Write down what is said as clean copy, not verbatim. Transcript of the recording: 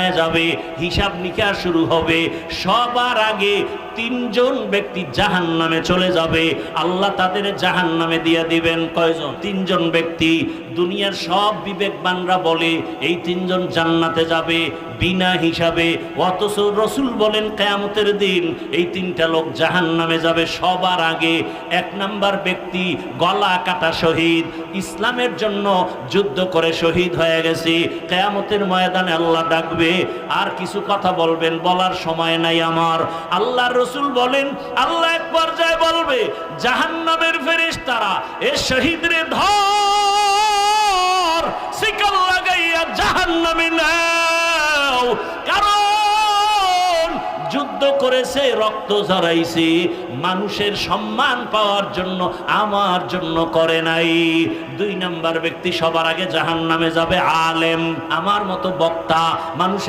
যাবে, হিসাব নিকাশ শুরু হবে। সবার আগে তিনজন ব্যক্তি জাহান্নামে চলে যাবে, আল্লাহ তাদের জাহান্নামে দিয়ে দিবেন। কয়জন? তিনজন ব্যক্তি। দুনিয়ার সব বিবেকবানরা বলে এই তিনজন জান্নাতে যাবে বিনা হিসাবে, অথচ রসুল বলেন কিয়ামতের দিন এই তিনটা লোক জাহান্নামে যাবে। সবার আগে এক নাম্বার ব্যক্তি গলা কাটা শহীদ, ইসলামের জন্য যুদ্ধ করে শহীদ হয়ে গেছে। কিয়ামতের ময়দানে আল্লাহ ডাকবে, আর কিছু কথা বলবেন, বলার সময় নাই আমার। আল্লাহর রাসূল বলেন আল্লাহ এক পর্যায়ে বলবে জাহান্নামের ফেরেশতারা এ শহীদরে ধর, শিকল লাগাইয়া জাহান্নামে নাও, কারণ যুদ্ধ করেছে, রক্ত ঝরাইছে, মানুষের সম্মান পাওয়ার জন্য, আমার জন্য করে নাই। দুই নাম্বার ব্যক্তি সবার আগে জাহান্নামে যাবে আলেম, আমার মতো বক্তা, মানুষের